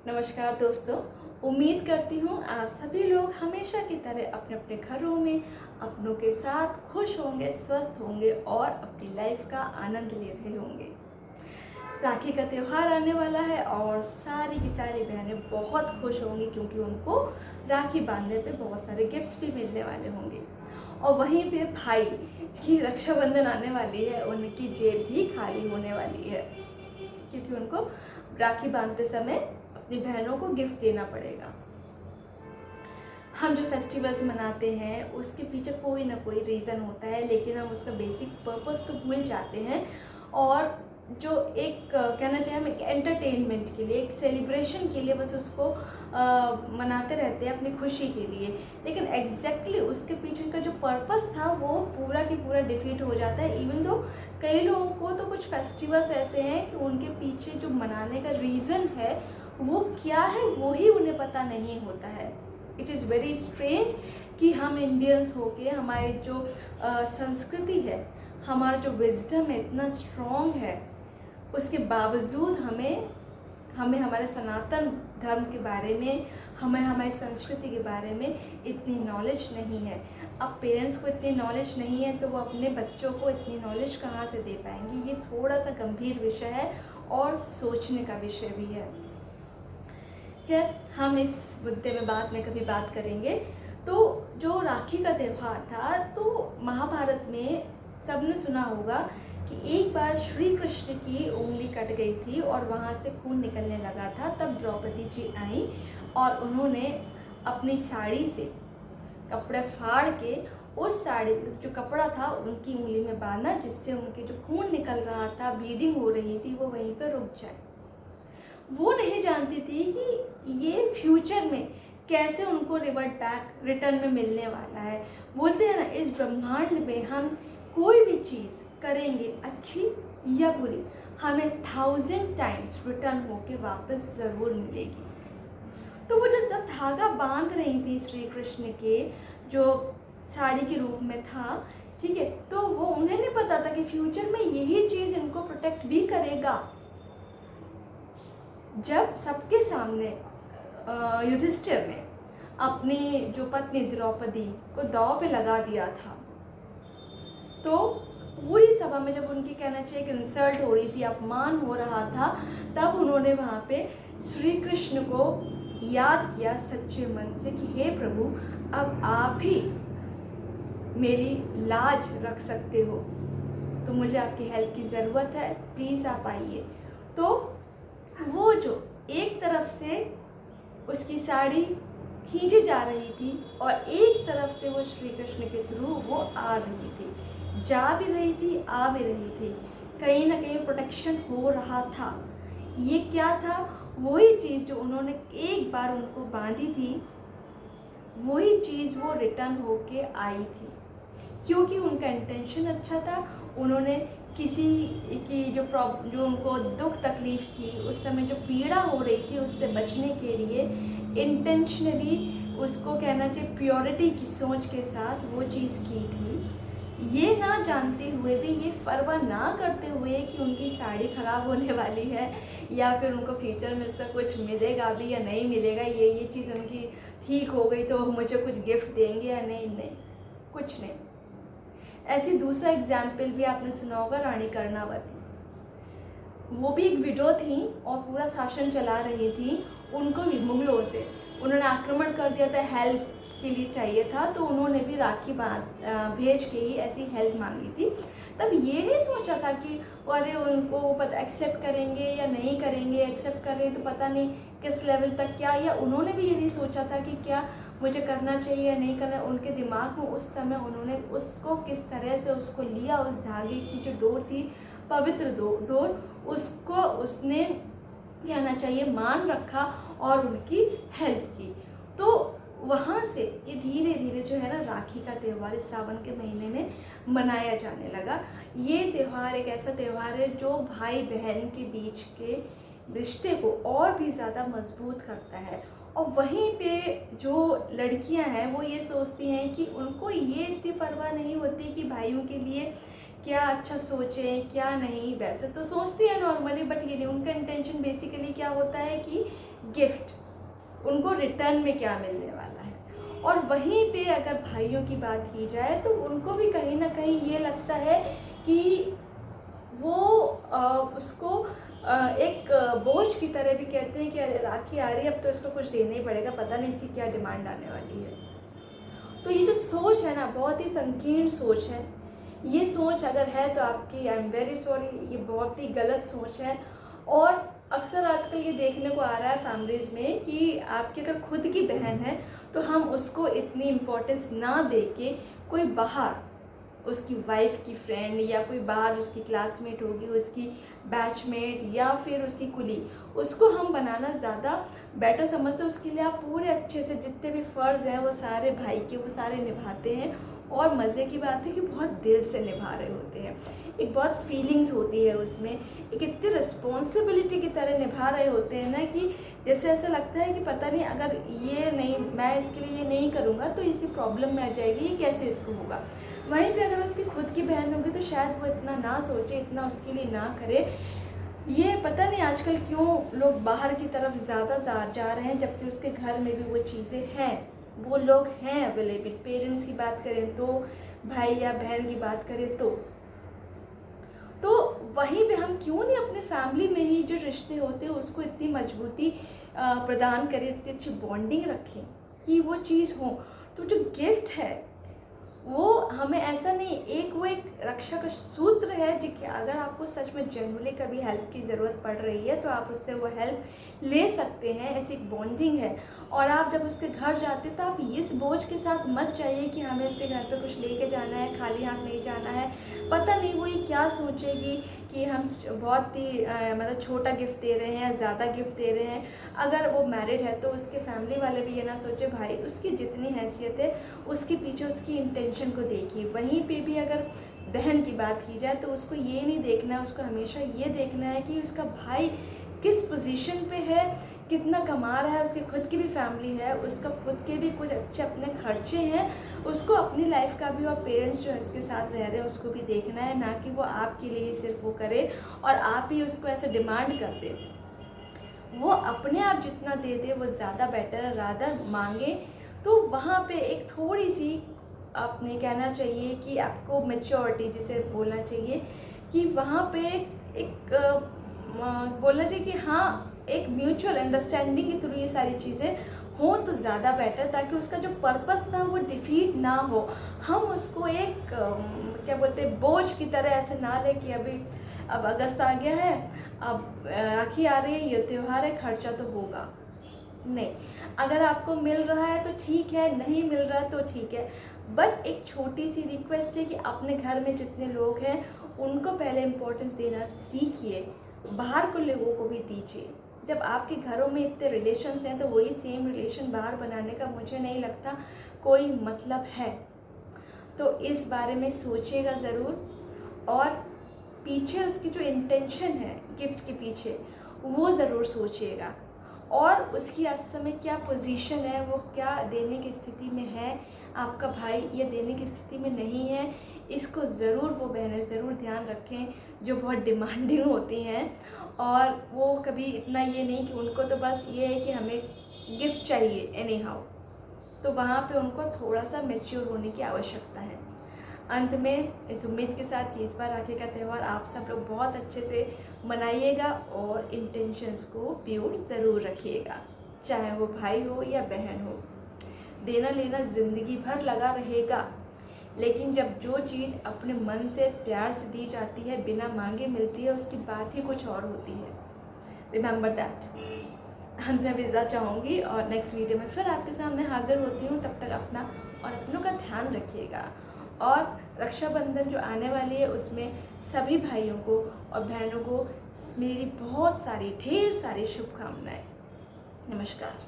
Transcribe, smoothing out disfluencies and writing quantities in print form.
नमस्कार दोस्तों। उम्मीद करती हूँ आप सभी लोग हमेशा की तरह अपने अपने घरों में अपनों के साथ खुश होंगे, स्वस्थ होंगे और अपनी लाइफ का आनंद ले रहे होंगे। राखी का त्यौहार आने वाला है और सारी की सारी बहनें बहुत खुश होंगी क्योंकि उनको राखी बांधने पे बहुत सारे गिफ्ट्स भी मिलने वाले होंगे। और वहीं पे भाई की रक्षाबंधन आने वाली है, उनकी जेब भी खाली होने वाली है क्योंकि उनको राखी बांधते समय अपनी बहनों को गिफ्ट देना पड़ेगा। हम जो फेस्टिवल्स मनाते हैं उसके पीछे कोई ना कोई रीज़न होता है, लेकिन हम उसका बेसिक पर्पस तो भूल जाते हैं और जो एक कहना चाहिए हम एक एंटरटेनमेंट के लिए, एक सेलिब्रेशन के लिए बस उसको मनाते रहते हैं अपनी खुशी के लिए। लेकिन एग्जैक्टली उसके पीछे का जो पर्पस था वो पूरा की पूरा डिफीट हो जाता है। इवन दो कई लोगों को तो कुछ फेस्टिवल्स ऐसे हैं कि उनके पीछे जो मनाने का रीज़न है वो क्या है वो ही उन्हें पता नहीं होता है। इट इज़ वेरी स्ट्रेंज कि हम इंडियंस होके हमारी जो संस्कृति है, हमारा जो विजडम है इतना स्ट्रॉन्ग है, उसके बावजूद हमें हमारे सनातन धर्म के बारे में, हमें हमारी संस्कृति के बारे में इतनी नॉलेज नहीं है। अब पेरेंट्स को इतनी नॉलेज नहीं है तो वो अपने बच्चों को इतनी नॉलेज कहाँ से दे पाएंगे। ये थोड़ा सा गंभीर विषय है और सोचने का विषय भी है। खैर, हम इस मुद्दे में बाद में कभी बात करेंगे। तो जो राखी का त्यौहार था, तो महाभारत में सबने सुना होगा कि एक बार श्री कृष्ण की उंगली कट गई थी और वहाँ से खून निकलने लगा था। तब द्रौपदी जी आई और उन्होंने अपनी साड़ी से कपड़े फाड़ के उस साड़ी जो कपड़ा था उनकी उंगली में बांधा, जिससे उनके जो खून निकल रहा था, ब्लीडिंग हो रही थी, वो वहीं पर रुक जाए। वो नहीं जानती थी कि ये फ्यूचर में कैसे उनको रिटर्न में मिलने वाला है। बोलते हैं ना, इस ब्रह्मांड में हम कोई भी चीज़ करेंगे अच्छी या बुरी, हमें 1000 टाइम्स रिटर्न होके वापस ज़रूर मिलेगी। तो वो जब धागा बांध रही थी श्री कृष्ण के जो साड़ी के रूप में था, ठीक है, तो वो उन्हें नहीं पता था कि फ्यूचर में यही चीज़ इनको प्रोटेक्ट भी करेगा। जब सबके सामने युधिष्ठिर ने अपनी जो पत्नी द्रौपदी को दांव पे लगा दिया था, तो पूरी सभा में जब उनकी कहना चाहिए कि इंसल्ट हो रही थी, अपमान हो रहा था, तब उन्होंने वहाँ पे श्री कृष्ण को याद किया सच्चे मन से कि हे प्रभु, अब आप ही मेरी लाज रख सकते हो, तो मुझे आपकी हेल्प की ज़रूरत है, प्लीज़ आप आइए। तो वो जो एक तरफ से उसकी साड़ी खींची जा रही थी और एक तरफ से वो श्री कृष्ण के थ्रू वो आ रही थी, जा भी रही थी, आ भी रही थी, कहीं ना कहीं प्रोटेक्शन हो रहा था। ये क्या था? वही चीज़ जो उन्होंने एक बार उनको बांधी थी, वही चीज़ वो रिटर्न होके आई थी, क्योंकि उनका इंटेंशन अच्छा था। उन्होंने किसी की जो उनको दुख तकलीफ़ थी, उस समय जो पीड़ा हो रही थी, उससे बचने के लिए इंटेंशनली उसको कहना चाहिए प्योरिटी की सोच के साथ वो चीज़ की थी। ये ना जानते हुए भी, ये परवाह ना करते हुए कि उनकी साड़ी ख़राब होने वाली है या फिर उनको फ्यूचर में इसका कुछ मिलेगा भी या नहीं मिलेगा, ये चीज़ उनकी ठीक हो गई तो मुझे कुछ गिफ्ट देंगे या नहीं, कुछ नहीं। ऐसी दूसरा एग्जाम्पल भी आपने सुना होगा, रानी कर्णावती। वो भी एक विडो थी और पूरा शासन चला रही थी। उनको भी मुगलों से उन्होंने आक्रमण कर दिया था, हेल्प के लिए चाहिए था, तो उन्होंने भी राखी भेज के ही ऐसी हेल्प मांगी थी। तब ये नहीं सोचा था कि अरे उनको पता एक्सेप्ट करेंगे या नहीं करेंगे, एक्सेप्ट कर रहे तो पता नहीं किस लेवल तक क्या, या उन्होंने भी ये नहीं सोचा था कि क्या मुझे करना चाहिए या नहीं करना। उनके दिमाग में उस समय उन्होंने उसको किस तरह से उसको लिया, उस धागे की जो डोर थी, पवित्र डोर, उसको उसने कहना चाहिए मान रखा और उनकी हेल्प की। तो वहाँ से ये धीरे धीरे जो है ना, राखी का त्यौहार इस सावन के महीने में मनाया जाने लगा। ये त्यौहार एक ऐसा त्यौहार है जो भाई बहन के बीच के रिश्ते को और भी ज़्यादा मजबूत करता है। और वहीं पे जो लड़कियां हैं वो ये सोचती हैं कि उनको ये इतनी परवाह नहीं होती कि भाइयों के लिए क्या अच्छा सोचें क्या नहीं। वैसे तो सोचती है नॉर्मली, बट ये नहीं, उनका इंटेंशन बेसिकली क्या होता है कि गिफ्ट, उनको रिटर्न में क्या मिलने वाला है। और वहीं पे अगर भाइयों की बात की जाए तो उनको भी कहीं ना कहीं ये लगता है कि वो उसको एक बोझ की तरह भी कहते हैं कि अरे राखी आ रही है, अब तो इसको कुछ देना ही पड़ेगा, पता नहीं इसकी क्या डिमांड आने वाली है। तो ये जो सोच है ना, बहुत ही संकीर्ण सोच है। ये सोच अगर है तो आपकी, आई एम वेरी सॉरी, ये बहुत ही गलत सोच है। और अक्सर आजकल ये देखने को आ रहा है फैमिलीज़ में कि आपकी अगर खुद की बहन है तो हम उसको इतनी इम्पोर्टेंस ना दे के कोई बाहर, उसकी वाइफ की फ्रेंड या कोई बाहर उसकी क्लासमेट होगी, उसकी बैचमेट या फिर उसकी कुली, उसको हम बनाना ज़्यादा बेटर समझते हैं। उसके लिए आप पूरे अच्छे से जितने भी फ़र्ज़ हैं वो सारे भाई के वो सारे निभाते हैं। और मज़े की बात है कि बहुत दिल से निभा रहे होते हैं, एक बहुत फीलिंग्स होती है उसमें, एक इतनी रिस्पॉन्सिबिलिटी की तरह निभा रहे होते हैं ना कि जैसे ऐसा लगता है कि पता नहीं अगर ये नहीं, मैं इसके लिए ये नहीं करूँगा तो इसी प्रॉब्लम में आ जाएगी, ये कैसे इसको होगा। वहीं पे अगर उसकी खुद की बहन होगी तो शायद वो इतना ना सोचे, इतना उसके लिए ना करे। ये पता नहीं आजकल क्यों लोग बाहर की तरफ ज़्यादा जा रहे हैं, जबकि उसके घर में भी वो चीज़ें हैं, वो लोग हैं अवेलेबल। पेरेंट्स की बात करें तो, भाई या बहन की बात करें तो वहीं पे हम क्यों नहीं अपने फैमिली में ही जो रिश्ते होते हैं उसको इतनी मजबूती प्रदान करें, इतनी अच्छी बॉन्डिंग रखें कि वो चीज़ हो। तो जो गिफ्ट है वो हमें ऐसा नहीं, वो एक रक्षा का सूत्र है जो कि अगर आपको सच में जनरली कभी हेल्प की ज़रूरत पड़ रही है तो आप उससे वो हेल्प ले सकते हैं। ऐसी एक बॉन्डिंग है। और आप जब उसके घर जाते तो आप इस बोझ के साथ मत जाइए कि हमें उसके घर पे कुछ लेके जाना है, खाली हाथ नहीं जाना है। पता नहीं वो ये क्या सोचेगी कि हम बहुत ही मतलब छोटा गिफ्ट दे रहे हैं या ज़्यादा गिफ्ट दे रहे हैं। अगर वो मैरिड है तो उसके फैमिली वाले भी ये ना सोचे, भाई उसकी जितनी हैसियत है उसके पीछे उसकी इंटेंशन को देखिए। वहीं पे भी अगर बहन की बात की जाए तो उसको ये नहीं देखना है, उसको हमेशा ये देखना है कि उसका भाई किस पोजीशन पे है, कितना कमा रहा है, उसकी खुद की भी फैमिली है, उसका खुद के भी कुछ अच्छे अपने खर्चे हैं, उसको अपनी लाइफ का भी और पेरेंट्स जो इसके साथ रह रहे हैं उसको भी देखना है, ना कि वो आपके लिए सिर्फ वो करे और आप ही उसको ऐसे डिमांड कर दे। वो अपने आप जितना दे दे वो ज़्यादा बेटर है, रादर मांगे। तो वहाँ पे एक थोड़ी सी आपने कहना चाहिए कि आपको मैच्योरिटी जिसे बोलना चाहिए कि वहाँ पे एक बोलना चाहिए कि हाँ, एक म्यूचुअल अंडरस्टैंडिंग के थ्रू ये सारी चीज़ें हो तो ज़्यादा बेटर, ताकि उसका जो पर्पस था वो डिफीट ना हो। हम उसको एक क्या बोलते हैं, बोझ की तरह ऐसे ना ले कि अभी अब अगस्त आ गया है, अब राखी आ रही है, ये त्यौहार है, खर्चा तो होगा। नहीं, अगर आपको मिल रहा है तो ठीक है, नहीं मिल रहा है तो ठीक है। बट एक छोटी सी रिक्वेस्ट है कि अपने घर में जितने लोग हैं उनको पहले इम्पोर्टेंस देना सीखिए, बाहर के लोगों को भी दीजिए। जब आपके घरों में इतने रिलेशंस हैं तो वही सेम रिलेशन बाहर बनाने का मुझे नहीं लगता कोई मतलब है। तो इस बारे में सोचिएगा ज़रूर, और पीछे उसकी जो इंटेंशन है गिफ्ट के पीछे वो ज़रूर सोचिएगा, और उसकी इस समय क्या पोजीशन है, वो क्या देने की स्थिति में है, आपका भाई ये देने की स्थिति में नहीं है। इसको ज़रूर वो बहनें ज़रूर ध्यान रखें जो बहुत डिमांडिंग होती हैं, और वो कभी इतना ये नहीं कि उनको तो बस ये है कि हमें गिफ्ट चाहिए एनी हाउ। तो वहाँ पे उनको थोड़ा सा मैच्योर होने की आवश्यकता है। अंत में इस उम्मीद के साथ कि इस बार राखी का त्यौहार आप सब लोग बहुत अच्छे से मनाइएगा और इंटेंशंस को प्योर ज़रूर रखिएगा, चाहे वो भाई हो या बहन हो। देना लेना ज़िंदगी भर लगा रहेगा, लेकिन जब जो चीज़ अपने मन से प्यार से दी जाती है, बिना मांगे मिलती है, उसकी बात ही कुछ और होती है। Remember that. अंत में विदा चाहूँगी और नेक्स्ट वीडियो में फिर आपके सामने हाजिर होती हूँ। तब तक अपना और अपनों का ध्यान रखिएगा, और रक्षाबंधन जो आने वाली है उसमें सभी भाइयों को और बहनों को मेरी बहुत सारी ढेर सारी शुभकामनाएं। नमस्कार।